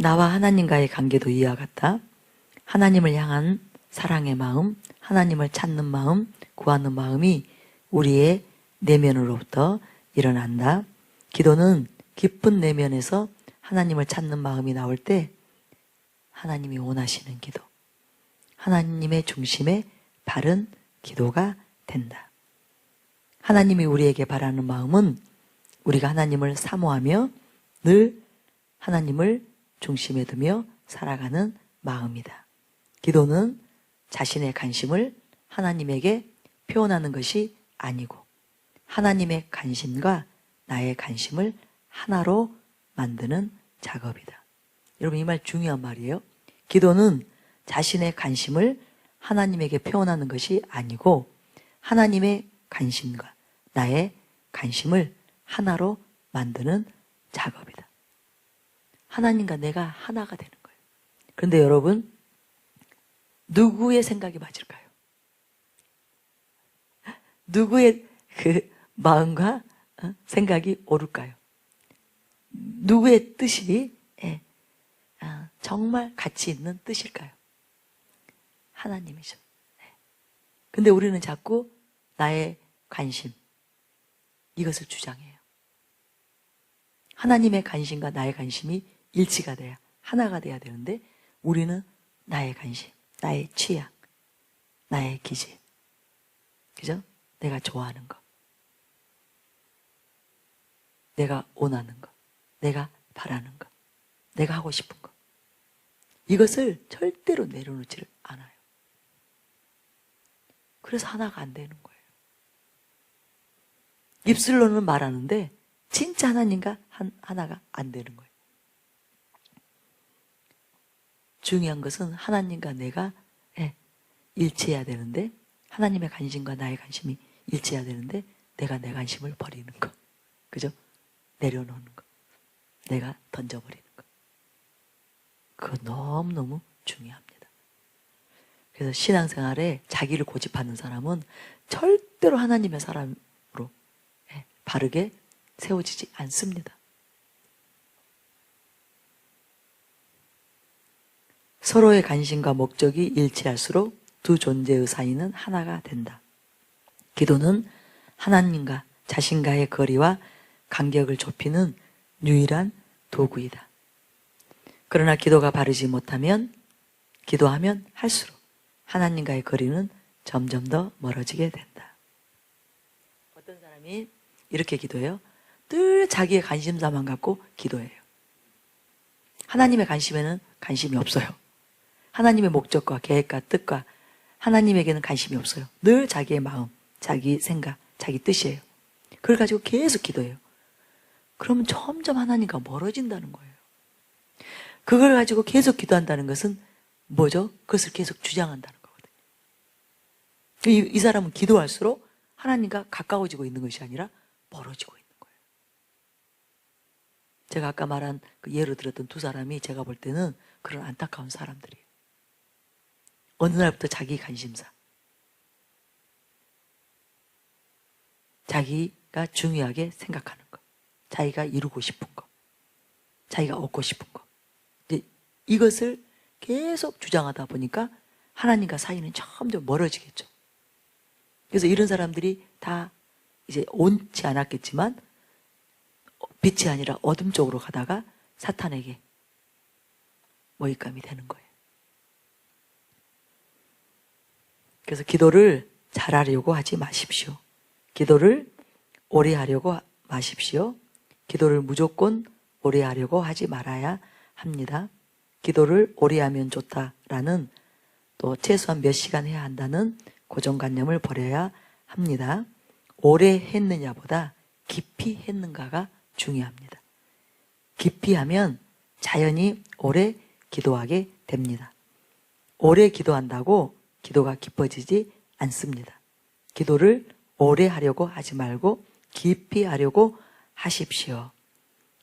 나와 하나님과의 관계도 이와 같다. 하나님을 향한 사랑의 마음, 하나님을 찾는 마음, 구하는 마음이 우리의 내면으로부터 일어난다. 기도는 깊은 내면에서 하나님을 찾는 마음이 나올 때 하나님이 원하시는 기도, 하나님의 중심에 바른 기도가 된다. 하나님이 우리에게 바라는 마음은 우리가 하나님을 사모하며 늘 하나님을 중심에 두며 살아가는 마음이다. 기도는 자신의 관심을 하나님에게 표현하는 것이 아니고 하나님의 관심과 나의 관심을 하나로 만드는 작업이다. 여러분, 이 말 중요한 말이에요. 기도는 자신의 관심을 하나님에게 표현하는 것이 아니고 하나님의 관심과 나의 관심을 하나로 만드는 작업이다. 하나님과 내가 하나가 되는 거예요. 그런데 여러분, 누구의 생각이 맞을까요? 누구의 그 마음과 생각이 옳을까요? 누구의 뜻이 정말 가치 있는 뜻일까요? 하나님이죠. 근데 우리는 자꾸 나의 관심, 이것을 주장해요. 하나님의 관심과 나의 관심이 일치가 돼야, 하나가 돼야 되는데 우리는 나의 관심, 나의 취향, 나의 기질, 그죠? 내가 좋아하는 거, 내가 원하는 거, 내가 바라는 거, 내가 하고 싶은 거, 이것을 절대로 내려놓지를 않아요. 그래서 하나가 안 되는 거예요. 입술로는 말하는데 진짜 하나님과 하나가 안 되는 거예요. 중요한 것은 하나님과 내가 일치해야 되는데, 하나님의 관심과 나의 관심이 일치해야 되는데 내가 내 관심을 버리는 거, 그죠? 내려놓는 거, 내가 던져버리는 거, 그거 너무너무 중요합니다. 그래서 신앙생활에 자기를 고집하는 사람은 절대로 하나님의 사람으로 바르게 세워지지 않습니다. 서로의 관심과 목적이 일치할수록 두 존재의 사이는 하나가 된다. 기도는 하나님과 자신과의 거리와 간격을 좁히는 유일한 도구이다. 그러나 기도가 바르지 못하면, 기도하면 할수록 하나님과의 거리는 점점 더 멀어지게 된다. 어떤 사람이 이렇게 기도해요. 늘 자기의 관심사만 갖고 기도해요. 하나님의 관심에는 관심이 없어요. 하나님의 목적과 계획과 뜻과 하나님에게는 관심이 없어요. 늘 자기의 마음, 자기 생각, 자기 뜻이에요. 그걸 가지고 계속 기도해요. 그러면 점점 하나님과 멀어진다는 거예요. 그걸 가지고 계속 기도한다는 것은 뭐죠? 그것을 계속 주장한다는 거거든요. 이 사람은 기도할수록 하나님과 가까워지고 있는 것이 아니라 멀어지고 있는 거예요. 제가 아까 말한 그 예로 들었던 두 사람이 제가 볼 때는 그런 안타까운 사람들이에요. 어느 날부터 자기 관심사, 자기가 중요하게 생각하는 거, 자기가 이루고 싶은 거, 자기가 얻고 싶은 거, 이것을 계속 주장하다 보니까 하나님과 사이는 점점 멀어지겠죠. 그래서 이런 사람들이 다 이제 옳지 않았겠지만 빛이 아니라 어둠 쪽으로 가다가 사탄에게 모입감이 되는 거예요. 그래서 기도를 잘하려고 하지 마십시오. 기도를 오래 하려고 마십시오. 기도를 무조건 오래 하려고 하지 말아야 합니다. 기도를 오래 하면 좋다라는, 또 최소한 몇 시간 해야 한다는 고정관념을 버려야 합니다. 오래 했느냐보다 깊이 했는가가 중요합니다. 깊이 하면 자연히 오래 기도하게 됩니다. 오래 기도한다고 기도가 깊어지지 않습니다. 기도를 오래 하려고 하지 말고 깊이 하려고 하십시오.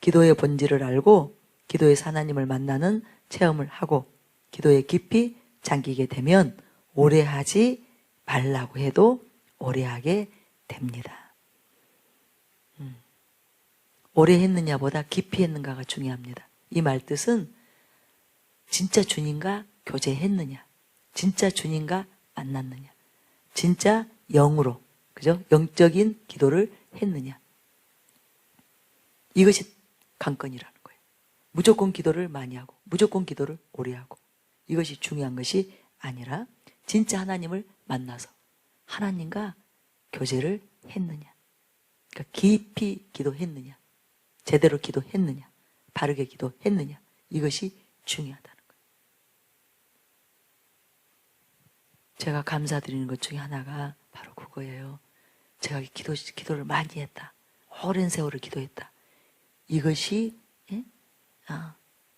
기도의 본질을 알고 기도에서 하나님을 만나는 체험을 하고 기도에 깊이 잠기게 되면 오래 하지 말라고 해도 오래 하게 됩니다. 오래 했느냐보다 깊이 했는가가 중요합니다. 이 말 뜻은 진짜 주님과 교제했느냐, 진짜 주님과 만났느냐, 진짜 영으로, 그죠? 영적인 기도를 했느냐. 이것이 관건이라는 거예요. 무조건 기도를 많이 하고, 무조건 기도를 오래 하고, 이것이 중요한 것이 아니라 진짜 하나님을 만나서 하나님과 교제를 했느냐, 그러니까 깊이 기도했느냐, 제대로 기도했느냐, 바르게 기도했느냐, 이것이 중요하다는 거예요. 제가 감사드리는 것 중에 하나가 바로 그거예요. 제가 기도를 많이 했다. 오랜 세월을 기도했다. 이것이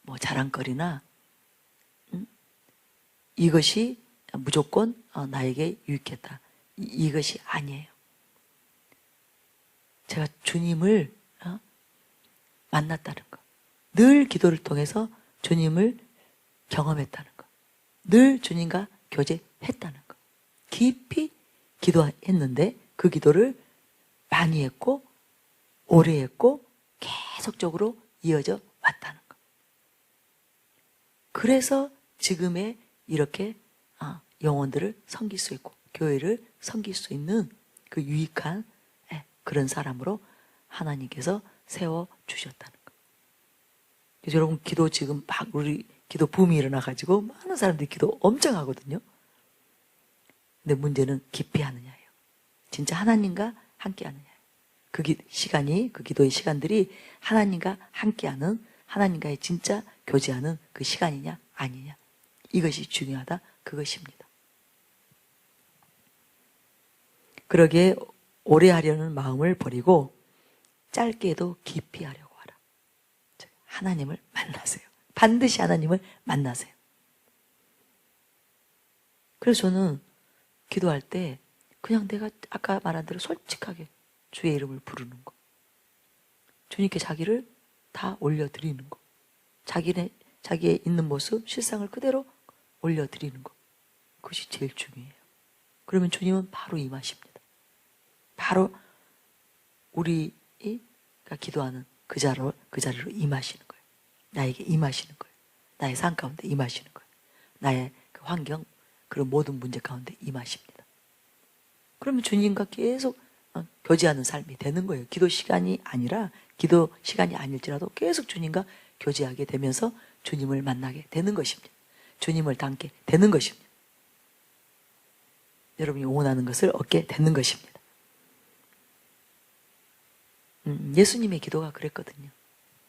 뭐 자랑거리나 이것이 무조건 나에게 유익했다. 이것이 아니에요. 제가 주님을 만났다는 것, 늘 기도를 통해서 주님을 경험했다는 것, 늘 주님과 교제했다는 것, 깊이 기도했는데 그 기도를 많이 했고 오래 했고 계속적으로 이어져 왔다는 것. 그래서 지금의 이렇게 영혼들을 섬길 수 있고 교회를 섬길 수 있는 그 유익한 그런 사람으로 하나님께서 세워주셨다는 것. 그래서 여러분 기도 지금 막 우리 기도 붐이 일어나가지고 많은 사람들이 기도 엄청 하거든요. 근데 문제는 깊이 하느냐예요. 진짜 하나님과 함께 하느냐예요. 그 기도의 시간들이 하나님과 함께하는, 하나님과의 진짜 교제하는 그 시간이냐 아니냐, 이것이 중요하다, 그것입니다. 그러기에 오래 하려는 마음을 버리고 짧게도 깊이 하려고 하라. 하나님을 만나세요. 반드시 하나님을 만나세요. 그래서 저는 기도할 때 그냥 내가 아까 말한 대로 솔직하게 주의 이름을 부르는 거, 주님께 자기를 다 올려드리는 거, 자기의 있는 모습, 실상을 그대로 올려드리는 거, 그것이 제일 중요해요. 그러면 주님은 바로 임하십니다. 바로 우리가 기도하는 그 자리로 임하시는 거예요. 나에게 임하시는 거예요. 나의 삶 가운데 임하시는 거예요. 나의 그 환경, 그런 모든 문제 가운데 임하십니다. 그러면 주님과 계속 교제하는 삶이 되는 거예요. 기도 시간이 아닐지라도 계속 주님과 교제하게 되면서 주님을 만나게 되는 것입니다. 주님을 닮게 되는 것입니다. 여러분이 원하는 것을 얻게 되는 것입니다. 예수님의 기도가 그랬거든요.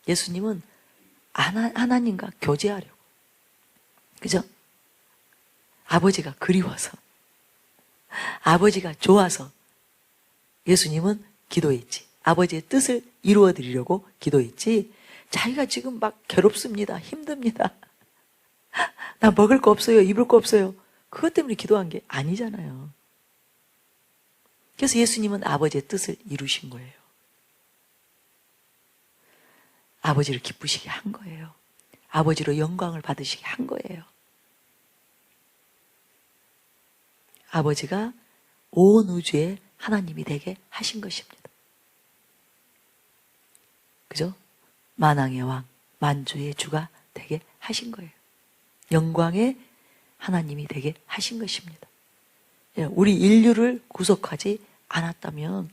예수님은 하나님과 교제하려고, 그죠? 아버지가 그리워서, 아버지가 좋아서 예수님은 기도했지. 아버지의 뜻을 이루어드리려고 기도했지. 자기가 지금 막 괴롭습니다. 힘듭니다. 나 먹을 거 없어요. 입을 거 없어요. 그것 때문에 기도한 게 아니잖아요. 그래서 예수님은 아버지의 뜻을 이루신 거예요. 아버지를 기쁘시게 한 거예요. 아버지로 영광을 받으시게 한 거예요. 아버지가 온 우주에 하나님이 되게 하신 것입니다. 그죠? 만왕의 왕, 만주의 주가 되게 하신 거예요. 영광의 하나님이 되게 하신 것입니다. 우리 인류를 구속하지 않았다면,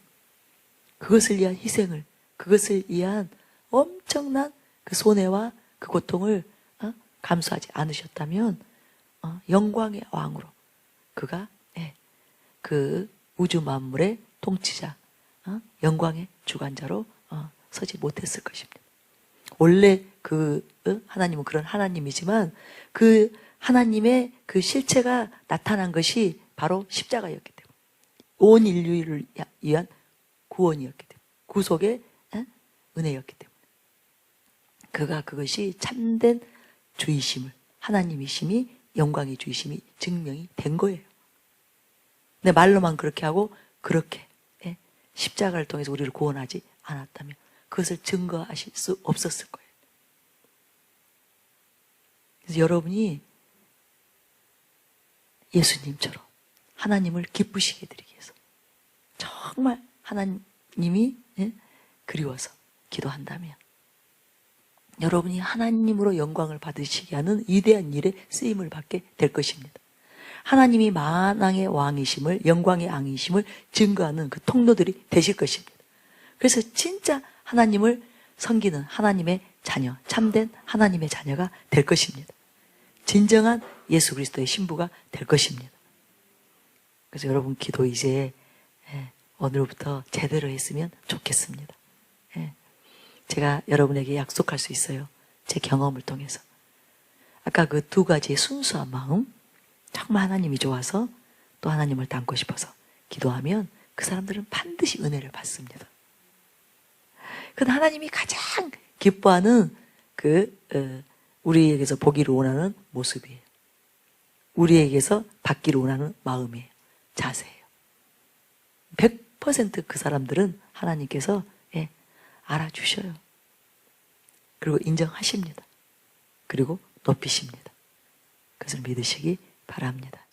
그것을 위한 희생을, 그것을 위한 엄청난 그 손해와 그 고통을 감수하지 않으셨다면 영광의 왕으로 그가 그 우주 만물의 통치자, 영광의 주관자로 서지 못했을 것입니다. 원래 하나님은 그런 하나님이지만 그 하나님의 그 실체가 나타난 것이 바로 십자가였기 때문에, 온 인류를 위한 구원이었기 때문에, 구속의 은혜였기 때문에, 그가 그것이 참된 주이심을, 하나님이심이, 영광의 주이심이 증명이 된 거예요. 근데 말로만 그렇게 하고 그렇게 십자가를 통해서 우리를 구원하지 않았다면 그것을 증거하실 수 없었을 거예요. 그래서 여러분이 예수님처럼 하나님을 기쁘시게 해드리기 위해서 정말 하나님이 그리워서 기도한다면 여러분이 하나님으로 영광을 받으시게 하는 위대한 일에 쓰임을 받게 될 것입니다. 하나님이 만왕의 왕이심을, 영광의 왕이심을 증거하는 그 통로들이 되실 것입니다. 그래서 진짜 하나님을 섬기는 하나님의 자녀, 참된 하나님의 자녀가 될 것입니다. 진정한 예수 그리스도의 신부가 될 것입니다. 그래서 여러분 기도 이제 오늘부터 제대로 했으면 좋겠습니다. 제가 여러분에게 약속할 수 있어요. 제 경험을 통해서. 아까 그 두 가지의 순수한 마음, 정말 하나님이 좋아서 또 하나님을 닮고 싶어서 기도하면 그 사람들은 반드시 은혜를 받습니다. 그건 하나님이 가장 기뻐하는 우리에게서 보기를 원하는 모습이에요. 우리에게서 받기를 원하는 마음이에요. 자세예요. 100% 그 사람들은 하나님께서 알아주셔요. 그리고 인정하십니다. 그리고 높이십니다. 그것을 믿으시기 바랍니다.